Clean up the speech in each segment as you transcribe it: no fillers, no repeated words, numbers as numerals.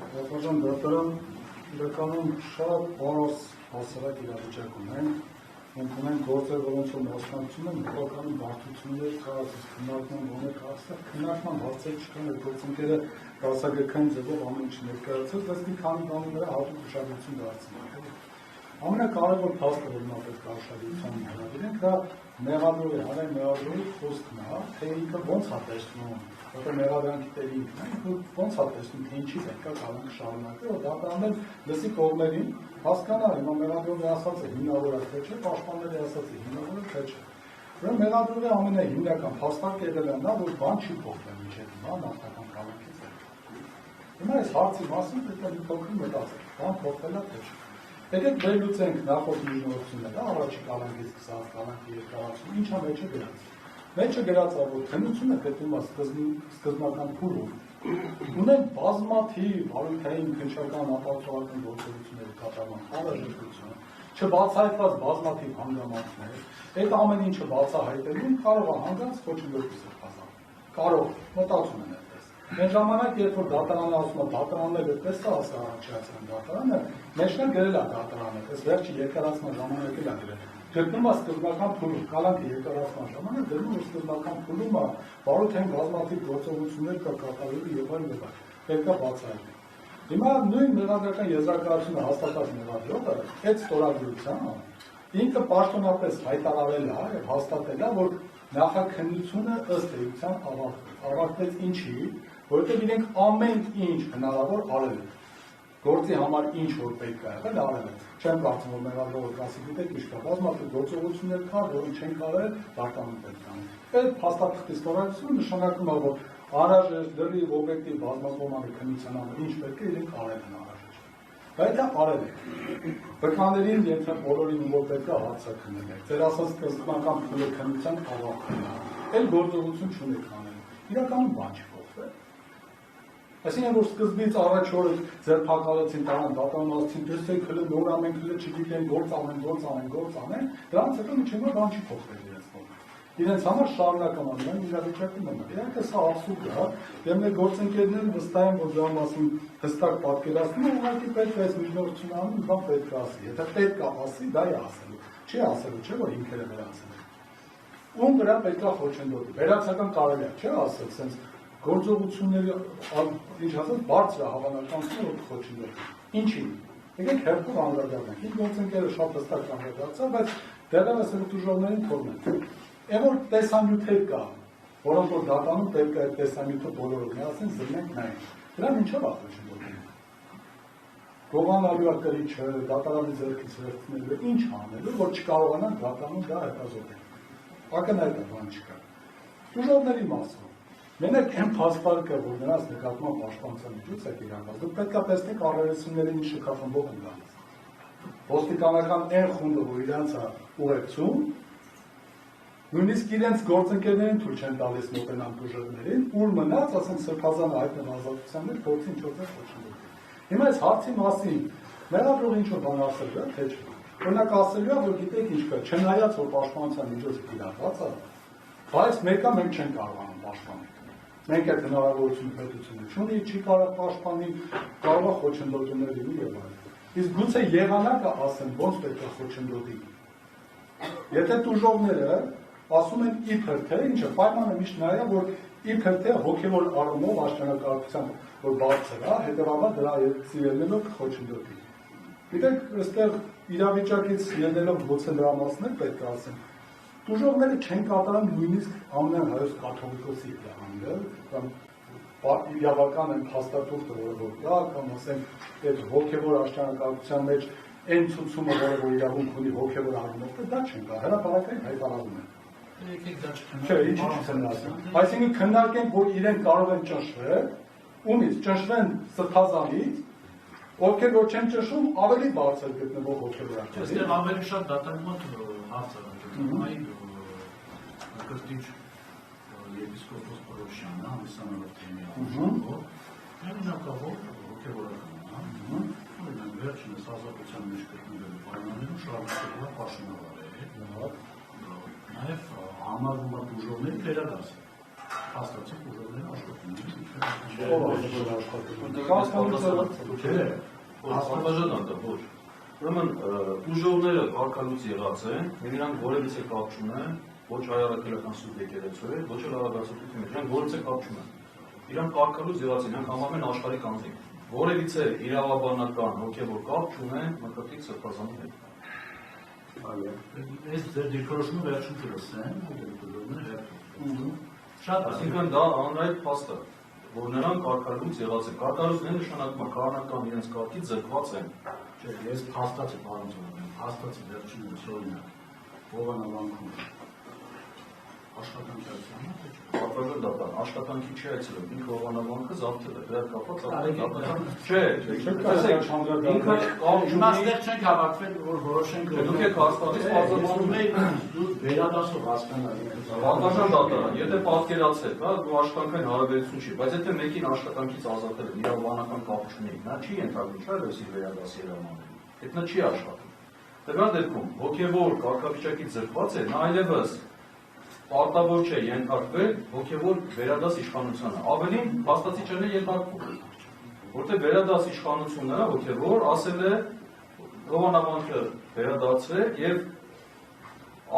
Բավական դատարան իրականում շատ բարձ հասարակ իրավիճակ ունենք, ունենք գործեր, որոնցով մասնակցում են բավականին բարդություններ քաղաքից քննարկման գոնե այստեղ քննարկման հարցեր չկան, այդ գործընկերը դասագրքային ձևով ամեն ինչ ներկայացրեց, բայց մի քանի բանի վրա հատուկ ուշադրություն դարձնել։ Ամենակարևոր փաստը, որ նա պետք է ուշադրության հրավիրենք, դա մեղադրողի, հանրային մեղադրողի խոսքն է, թե ինքը ոնց է տեսնում, որտեղ մեղադրանքի տերը ինքն է, ոնց է տեսնում, թե ինչի պետք է կալանք շարունակել, որ դատարաններ լսի կողմերին հասկանա, հիմա մեղադրողի ասածը հիմնավոր է թե չէ, պաշտպանների ասածը հիմնավոր է թե չէ։ Ուրեմն մեղադրողի ամենահիմնական փաստարկը եղել է նա, որ բան չի փոխվել մինչև հիմա նախնական կալանքից հետո։ Հիմա այս հարցի մասին պետք է մի փոքր մտածել, բան փոխվել է թե չէ։ Եկեք վերլուծենք նախորդ միջնորդությունները, առաջի կալանքից սկսած կալանքի երկարացումը, ինչա մեջը գրած։ Մեջը գրած է, որ քննությունը պետք է սկզբնական փուլում ունեն բազմաթիվ բարոյթային քննչական ապացուցողական գործողությունների կատարման անհրաժեշտություն, չբացահայտված բազմաթիվ հանգամանքներ, այդ ամեն ինչը բացահայտելուն կարող է հանգած խոչընդոտի սրբազան։ Կարող, մտածում են այդպես։ Այն ժամանակ, երբ որ դատարանը ասում է դատարանները այդպես է ասա առաջացան դատարանը, մեջն է գրել է դատարանը, այս վերջի երկարացման ժամանակ էլ է գրել։ Գտնում է սկզբնական փուլում, կալանքի երկարացման ժամանակ գրում է սկզբնական փուլում է բարոյթային բազմաթիվ գործողություններ կա կատարելու եւ այլն եւ այլն։ Պետք է բացահայտել։ Հիմա նույն մեղադրական եզրակացությունը հաստատած մեղադրողը այդ ստորագրությանը ինքը պաշտոնապես հայտարարել է եւ հաստատել է, որ նախաքննությունը ըստ էության ավարտվեց ինչի, որովհետեւ իրենք ամեն ինչ հնարավոր արել են։ Գործի համար ինչ որ պետք է եղել արել են։ Չեմ կարծում, որ մեղադրողը կասի, գիտեք ինչ կա, բազմաթիվ գործողություններ կա, որոնք չեն կարել, դատարանում պետք է անեն։ Այդ փաստաթղթի ստորագրությունը նշանակում է, որ անհրաժեշտ լրիվ օբյեկտիվ բազմակողմանի քննության համար ինչ պետք է իրենք արել են անհրաժեշտ։ Բայց դա արել են։ Վկաներին եթե բոլորին որ պետք է հարցը քննել։ Ձեր ասած սկզբնական փուլի քննության ավարտելն է։ Այդ գործողություն չունեք անել։ Իրականում բան չի փոխվել։ Այսինքն որ սկզբից առաջ օրը ձերբակալեցին տարան դատարան ասեցին տեսեք հələ նոր ամեն քիլո չգիտեն գործ անեն, դրանից հետո միջին որ բան չի փոխվել իրենց կողմից։ Իրենց համար շարունակում են իրավիճակը մնում։ Իհարկե սա абսուրդ է, եւ մեր գործընկերները վստահ են, որ դրա մասին հստակ պատկերացնում են, ուղղակի պետք է այս միջնորդությունը անում, բան պետք է ասի։ Եթե պետք է ասի, դա է ասելու։ Չի ասելու, չէ՞ որ ինքերը վերացել են։ Ում վրա պետք է խոչընդոտի։ Վերացական կարելի է, չէ՞ ասել, sense գործողությունների ինչ ասած բարձր հավանականություն որ խոչընդոտի։ Ինչի՞։ Եկեք հերթով անդրադառնանք։ Իմ գործընկերը շատ հստակ անդրադարձավ, բայց դեռևս այդ ուժողներին թողնենք։ Եվ որ տեսանյութեր կա, որոնք որ դատանում պետք է այդ տեսանյութը բոլորը միասին զննենք նայենք։ Դրան ինչով է խոչընդոտում։ Գովանալու կրիչը, դատարանի ձեռքից հերթնելու, ինչ անելու, որ չկարողանան դատանում դա հետազոտել։ Ակնհայտ է բան չկա։ Ուժողների մասով Մենակ այն փաստարկը, որ նրանց նկատմամբ պաշտպանության միջոց է իրականացնում, դուք պետք է տեսնեք առերեսումների ինչ շքախմբով են գալիս։ Ոստիկանական այն խումբը, որ իրանց է ուղեկցում, նույնիսկ իրենց գործընկերներին թույլ չեն տալիս մոտենան ուժերներին, ուր մնաց, ասենք սրբազան հայտնվող ազատության մեջ փորձին ինչ-որ խոչընդոտել։ Հիմա այս հարցի մասին մեղադրողը ինչ-որ բան ասել է, թե չէ։ Օրինակ ասելու է, որ գիտեք ինչ կա, չնայած որ պաշտպանության միջոցը կիրառված է, բայց մեկը մենք չենք կարողանում պաշտպանել։ Մենք այդ հնարավորությունը պետությունը չունի, չի կարող պաշտպանի, կարող է խոչընդոտումներ լինի եւ այլն։ Իսկ գուցե եղանակը ասեն ոնց պետք է խոչընդոտի։ Եթե տուժողները ասում են իբր թե ինչը պայմանը միշտ նա է, որ իբր թե հոգեվոր առումով աշճանակարգության որ բարձր է, հետեւաբար դրա ելնելով խոչընդոտի։ Գիտեք, այստեղ իրավիճակից ելնելով գուցե դրա մասն պետք է ասեմ։ Տուժողները չեն կատարում նույնիսկ ամեն հայոց կաթողիկոսի հանդը, կամ իրավական են փաստաթուղթը, որը կա, կամ ասենք այդ հոգևոր աշճանակարգության մեջ այն ցուցումը, որը իրավունք ունի հոգևոր առումով, դա չեն կա, հրապարակային հայտարարում են։ Եկեք դա չքննարկենք։ Չէ, ինչի՞ չքննարկենք։ Այսինքն քննարկենք, որ իրենք կարող են ճնշվել, ումից ճնշվեն սրբազանից, ովքեր որ չեն ճնշում, ավելի բարձր գտնվող հոգևոր աշճանակ։ Այստեղ ավելի շատ դատարանման հարց է։ Կրտիչ եպիսկոպոս Պորոշյանը հանդիսանալով թեմի աշխարհով, հեղինակավոր հոգևորական, օրինակ վերջինս ազատության մեջ գտնվելու պայմաններում շարունակելու է պաշտոնավարել, նաև համարվում է տուժողների վերադասը։ Փաստացի ուժովները աշխատում Չէ, աստվածաշնորհը ոչ։ Ուրեմն ուժովները կարգալուց եղած են, եւ իրանք որևիցե կապ չունեն, ոչ հայ առաքելական սուրբ եկեղեցու հետ, ոչ էլ արագացությունը, իրանք որևիցե կապ չունեն։ Իրանք կարգալուց եղած են, իրանք համարվում են աշխարհիկ անձինք։ Որևիցե իրավաբանական, հոգևոր կապ չունեն մկրտիչ սրբազանի հետ։ Այս ձեր դիրքորոշումը վերջին դրոս են, ուժովները հետ։ Շատ Այսինքն դա անհայտ փաստ է, որ նրանք կարգալուց եղած են։ Կարգալուծն նշանակում է քահանական իրենց կարգից զրկված են։ Չէ, ես փաստացի պարոն Ծովյան, փաստացի վերջին օրինակ, Հովանավանքում աշխատանքային թե չէ։ Պատվական դատան, աշխատանքի չի այցելում, ինքը Հովանավանքը զավթել է, դրա կապված դատական։ Չէ, ինքը Հիմա ստեղ չենք հավաքվել, որ որոշենք դուք եք հաստատից պարզաբանում դու վերադասով հասկանալ։ Պատվական դատարան, եթե պատկերացեք, հա, դու աշխատանքային հարաբերություն չի, բայց եթե մեկին աշխատանքից ազատել են, իրավաբանական կապ չունի, նա չի ենթադրվում, չէ՞, որ իր վերադասի հրամանել։ Այդ նա չի աշխատում։ Դրա դեպքում հոգևոր կարգավիճակից զրկված է, նա այլևս պարտավոր չէ ենթարկվել հոգևոր վերադաս իշխանությանը։ Ավելին փաստացի չէ ենթարկվում։ Որտեղ վերադաս իշխանությունը հոգևոր ասել է Հովանավանքը վերադարձրել եւ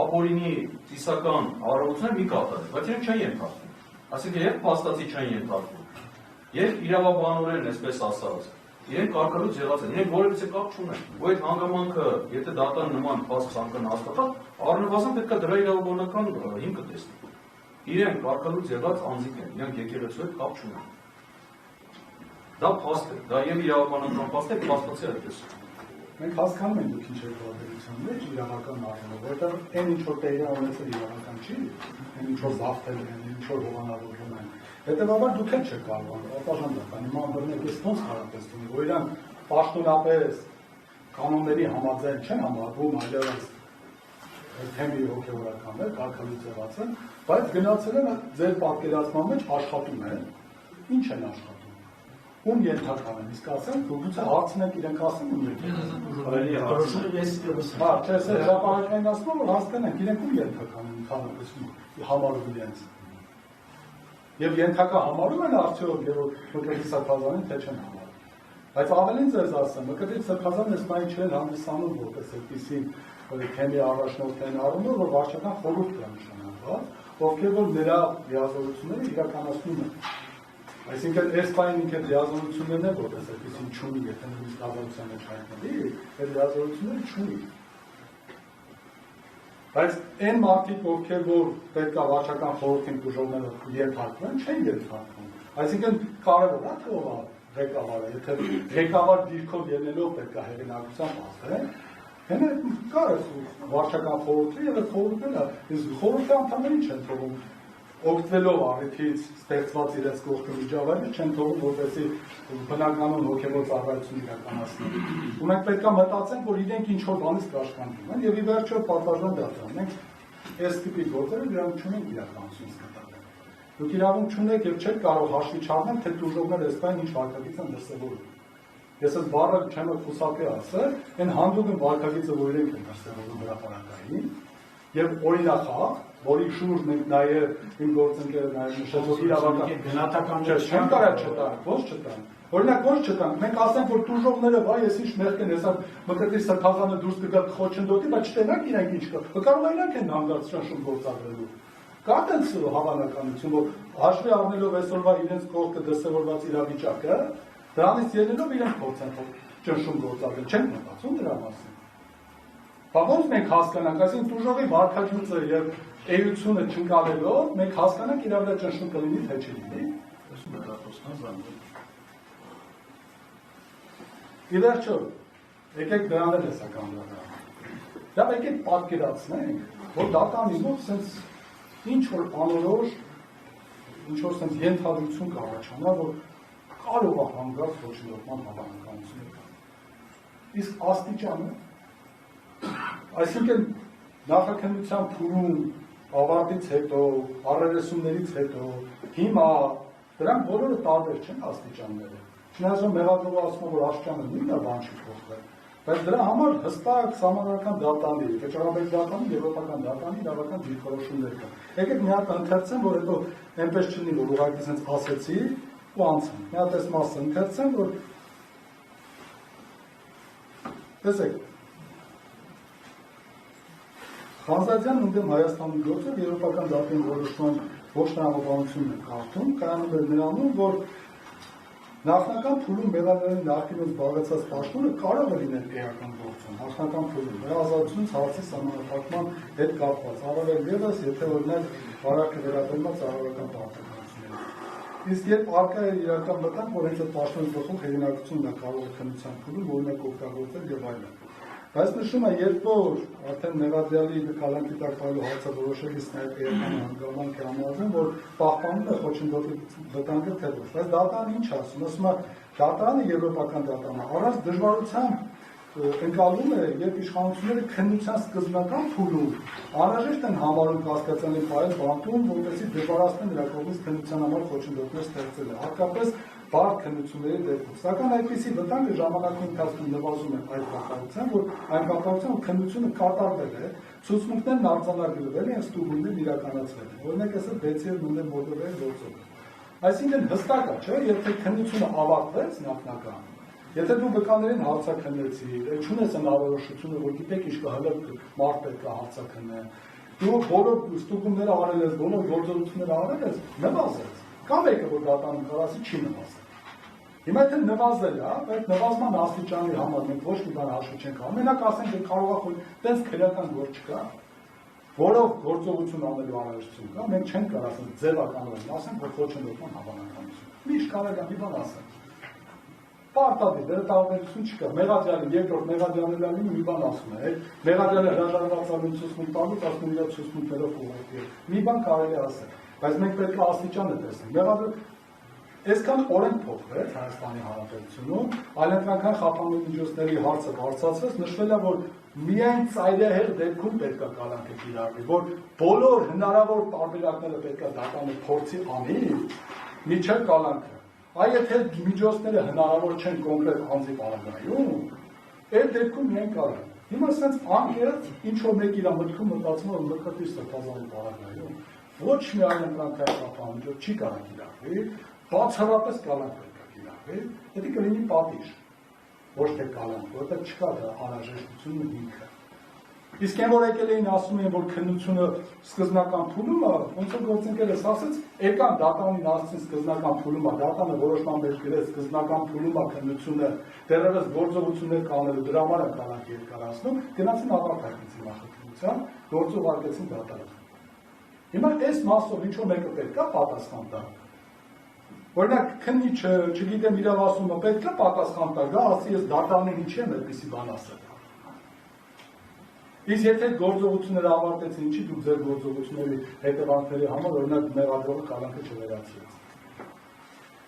ապօրինի ծիսական արարողությունը մի կատարել, բայց իրենք չեն ենթարկվում։ Այսինքն եւ փաստացի չեն ենթարկվում։ Եվ իրավաբանորեն, այսպես ասած, իրենք կարգալուց եղած են, իրենք որևիցե կապ չունեն։ Ու այդ հանգամանքը, եթե դատան նման փաստ ցանկան հաստատալ, առնվազն պետք է դրա իրավաբանական հիմքը տեսնի։ Իրենք կարգալուց եղած անձիկ են, իրենք եկեղեցու հետ կապ չունեն։ Դա փաստ է, դա եւ իրավաբանական փաստ է, փաստացի այդպես։ Մենք հասկանում ենք դուք ինչ եք պատերության մեջ իրավական առումով, որտեղ այն ինչ որ տեղի ունեցել իրավական չի, այն ինչ որ զավթել են, ինչ որ հովանավորվում են։ Հետևաբար դուք էլ չեք կարողանում ապաշտպանել, հիմա ամբողջ այս ոնց հարաբերություն, որ իրանք պաշտոնապես կանոնների համաձայն չեն համարվում, այլևս թեմի հոգևորական է, կարգալուց եղած են, բայց գնացել են ձեր պատկերացման մեջ աշխատում են, ինչ են աշխատում։ Ում ենթարկան են, իսկ ասեն, գուցե հարցնենք իրենք ասեն ում ենթարկան։ Չէ, սա հրապարակային ասում, որ հասկանենք, իրենք ում ենթարկան են ընդհանրապես համարում իրենց։ Եվ ենթակա համարում են արդյոք, եւ մկրտիչ սրբազանին թե չեն համարում։ Բայց ավելին ձեզ ասեմ, մկրտիչ սրբազանը այս բանի չեն հանդիսանում որպես այդպիսի թեմի առաջնորդային առումով, որ վարչական խորհուրդ կա նշանակված, ովքեր որ նրա լիազորությունները իրականացնում են։ Այսինքն այս բանին ինքը լիազորություններն է որպես այդպիսին չունի, եթե նույնիսկ ազատության մեջ հայտնվի, այդ լիազորությունները չունի։ Բայց այն մարդիկ, ովքեր որ պետք է վարչական խորհրդին ուժովները ենթարկվեն, չեն ենթարկվում։ Այսինքն կարևոր է թե ով է ղեկավարը, եթե ղեկավար դիրքով ելնելով պետք է հեղինակությամբ ասեն, հենա կա վարչական խորհուրդը եւ այդ խորհուրդները, իսկ խորհրդի անդամներին չեն թողում օգտվելով առիթից ստեղծված իրենց կողքը միջավայրը չեն թողում որպեսզի բնականon հոգևոր ծառայություն իրականացնեն։ Ու մենք պետք է մտածենք, որ իրենք ինչ որ բանից կաշխատում են եւ ի վերջո պատվազան դատան։ Մենք այս տիպի գործերը դրանք չունենք իրականություն սկսել։ Դուք իրավունք չունեք եւ չեք կարող հաշվի չառնել, թե դժողներ այս բան ինչ վարկագիծ են դրսևորում։ Ես այս բառը չեմ խուսափի ասել, այն հանդուգն վարկագիծը որ իրենք են դրսևորում հրապարակային եւ օրինախախ որի շուրջ մենք նաև իմ գործընկերը նաև նշեց, որ իրավական գնահատական չեն կարող չտան, ոչ չտան։ Օրինակ ոչ չտան, մենք ասենք, որ դժողները, վայ, ես ինչ մեղք են, հեսա մկրտիչ սրբազանը դուրս կգա խոչընդոտի, բայց չտենակ իրանք ինչ կա։ Կարող է իրանք են հանգած ճնշում գործադրելու։ Կա տենց հավանականություն, որ հաշվի առնելով այսօրվա իրենց կողքը դրսևորված իրավիճակը, դրանից ելնելով իրենք փորձեն ճնշում գործադրել, չեն մտածում դրա մասին։ Բա ոնց մենք հասկանանք, այսինքն դժողի վարկագիծը եւ էությունը չընկալելով, մենք հասկանանք իր վրա ճնշում կլինի, թե չլինի։ Ի վերջո, եկեք դրան էլ հեսա կանդրադառնանք։ Դա եկեք պատկերացնենք, որ դատանիզմով սենց ինչ որ անորոշ, ինչ որ սենց ենթադրություն կառաջանա, որ կարող է հանգած ոչնչության հավանականություն կա։ Իսկ աստիճանը, այսինքն նախաքննության փուլում ավարտից հետո, առերեսումներից հետո, հիմա դրանք բոլորը տարբեր չեն աստիճանները։ Չնայած մեղադրողը ասում է, որ աստիճանը նույնն է բան չի փոխվել, Բայց դրա համար հստակ սահմանադրական դատանի, վճարաբեր դատանի, եվրոպական դատանի իրավական դիրքորոշումներ կան։ Եկեք մի հատ ընթերցեմ, որ հետո այնպես չլինի, որ ուղղակի sense ասեցի ու անցեմ։ Մի հատ այս մասը ընթերցեմ, որ տեսեք Խանզադյանն ընդդեմ Հայաստանի գործով եվրոպական դատային որոշման ոչ տրամաբանությունն է կարդում, կայանում է նրանում, որ նախնական փուլում մեղադրների նախկինով զբաղեցած պաշտոնը կարող է լինել էական գործում, նախնական փուլում, ազատությունից հարցի սահմանափակման հետ կապված, առավել ևս, եթե օրինակ վարակը վերաբերված արարական պարտականությունների։ Իսկ երբ առկա է իրական վտանգ, որ հենց այդ պաշտոնի գլխով հեղինակությունն է կարող է քննության փուլում օրինակ օգտագործել եւ այլն։ Բայց նշում է, երբ որ արդեն մեղադրյալի կալանքի տակ տալու հարցը որոշելիս նաև էական հանգամանք է համարվում, որ պահպանում է խոչընդոտի վտանգը թե ոչ։ Բայց դատարանը ինչ ասում, ասում է դատարանը եվրոպական դատարանը առանց դժվարության ընկալում է, երբ իշխանությունները քննության սկզբնական փուլում անհրաժեշտ են համարում կասկածյալի պահել բանտում, որպեսզի դժվարացնեն նրա կողմից քննության համար խոչընդոտներ ստեղծելը, հատկապես բարդ քննությունների դեպքում։ Սակայն այդպիսի վտանգը ժամանակի ընթացքում նվազում է այդ կապակցությամբ, որ այն կապակցությամբ քննությունը կատարվել է, ցուցմունքներն արձանագրվել են, ստուգումներն իրականացվել են։ Օրինակ, այսօր Բեցիեր մունդել մոդելների գործով։ Այսինքն հստակ է, չէ՞, եթե քննությունը ավարտվեց նախնական, եթե դու վկաներին հարցաքննեցիր, չունես հնարավորությունը, որ գիտեք ինչ կհլը մարդ պետք է հարցաքննեն, դու բոլոր ստուգումները արել ես, բոլոր գործողությունները արել ես, նվազեց։ Կամ եկը, որ դատարանը կարասի չի նվազել։ Հիմա եթե նվազել է, այդ նվազման աստիճանի համար մենք ոչ մի բան հաշվի չենք առնում, մենակ ասենք, որ կարող է խոչ, տենց քրեական գործ չկա, որով գործողություն անելու անհրաժեշտություն կա, մենք չենք կարող ասենք ձևականորեն ասենք, որ խոչընդոտման հավանականություն։ Միշտ կարող է մի բան ասենք։ Պարտադիր, դրա տարբերություն չկա։ Մեղադրյալին, երկրորդ մեղադրյալին մի բան ասում է, մեղադրյալը հրաժարված արում ցուցմունք տալուց, ասում իր ցուցմունքներով կողոպտի։ Մի բան կարելի է ասել, բայց մենք պետք է աստիճանը տեսնենք։ Այսքան օրենք փոխվեց Հայաստանի Հանրապետությունում, այլընտրանքային խափանման միջոցների հարցը բարձրացվեց, նշվել է, որ միայն ծայրահեղ դեպքում պետք է կալանքը կիրառվի, որ բոլոր հնարավոր տարբերակները պետք է դատանը փորձի անի, միջև կալանքը։ Այ եթե միջոցները հնարավոր չեն կոնկրետ անձի պարագայում, այդ դեպքում միայն կարող։ Հիմա ասենց անկեղծ ինչ որ մեկ իր մտքում մտածում որ մտքից սրբազանի պարագայում, ոչ մի այլընտրանքային խափանման միջոց չի կարող կիրառվի, բացառապես կալանք պետք է կիրառվի, դա կլինի պատիժ, ոչ թե կալանք, որտեղ չկա դա անհրաժեշտությունը հիմքը։ Իսկ այն որ եկել էին ասում են, որ քննությունը սկզբնական փուլում է, ոնց որ գործընկերս ասեց, եկան դատարանին ասեցին սկզբնական փուլում է, դատարանը որոշման մեջ գրեց սկզբնական փուլում է քննությունը, դեռևս գործողություններ կանելու դրա համար է կալանք երկարացնում, գնացին ապարտակեցին նախաքննության, գործ ուղարկեցին դատարան։ Հիմա այս մասով ինչ որ մեկը պետք է պատասխան տա։ Օրինակ քննիչը, չգիտեմ իրավ ասումը պետք է պատասխան տա, գա ասի ես դատարանին ինչի եմ այդպիսի բան ասել։ Իսկ եթե գործողությունները ավարտեցին, ինչի դուք ձեր գործողությունների հետևանքների համար օրինակ մեղադրողը կալանքը չվերացրեց։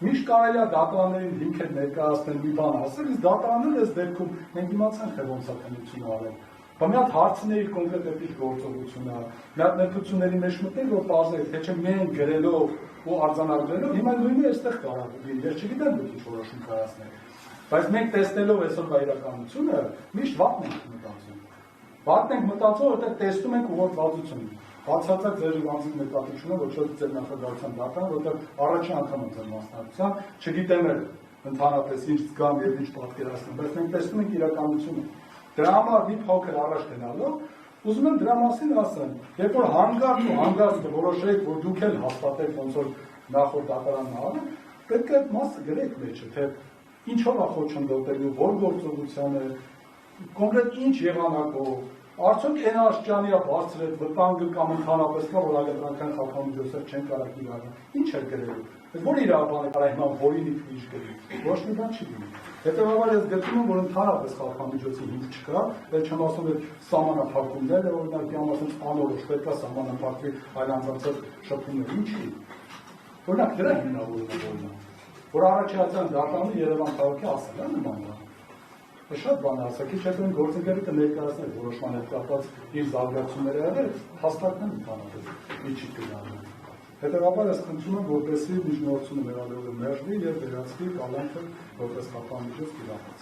Միշտ կարելի է դատարաններին հիմքեր ներկայացնել մի բան ասել, իսկ դատարանները այս դեպքում մենք իմացանք թե ոնց է քննությունը արել։ Բա մի հատ հարցների կոնկրետ էպիկ գործողությունը, մի հատ նետությունների մեջ մտնել, որ պարզել, թե չէ միայն գրելով ու արձանագրելով, հիմա նույնը այստեղ կարող լինի, ես չգիտեմ դուք ինչ որոշում կայացնեք։ Բայց մենք տեսնելով այսօրվա իրականությունը, միշտ վատն ենք մտածում։ Վատն ենք մտածում, որտեղ տեսնում ենք ուղղորդվածություն։ Բացարձակ ձեր անձին նկատությունը, ոչ թե ձեր նախագահության դատարան, որտեղ առաջին անգամ եմ ձեր մասնակցության, չգիտեմ էլ ընդհանրապես ինչ զգամ եւ ինչ պատկերացնեմ, բայց մենք տեսնում ենք իրականությունը։ Դրա համար մի փոքր առաջ գնալով, ուզում եմ դրա մասին ասեմ, երբ որ հանգարտ որոշեք, որ դուք էլ հաստատեք ոնց որ նախորդ դատարանն արել, պետք է այդ մասը գրեք մեջը, թե ինչով է խոչընդոտելու, որ գործողությանը, կոնկրետ ինչ եղանակով, արդյոք այն աշճանի է բարձրել վտանգը կամ ընդհանրապես կա, որ այլընտրանքային խափան միջոցներ չեն կարող կիրառել, ինչ է գրելու, որ իրավաբանը կարող է որին ինչ գրի, ոչ մի բան չի լինի։ Հետևաբար ես գտնում եմ, որ ընդհանրապես խափան միջոցի հիմք չկա, էլ չեմ ասում որ սահմանափակումները, օրինակ դիամ ասում անորոշ պետք է սահմանափակվի այլ անձանց շփումներ, ինչի։ Օրինակ դրա հիմնավորումը որ առաջացան դատարանը Երևան քաղաքի ասել է նման բան։ Շատ բան ասա, քիչ հետո գործընկերը կներկայացներ որոշման հետ կապված իր զարգացումները եղել, հաստատեն ընդհանրապես ինչի կգնալու։ Հետևաբար ես խնդրում եմ, որպեսզի միջնորդությունը մեղադրողը մերժվի եւ վերացվի կալանքը որպես խափան միջոց կիրառված։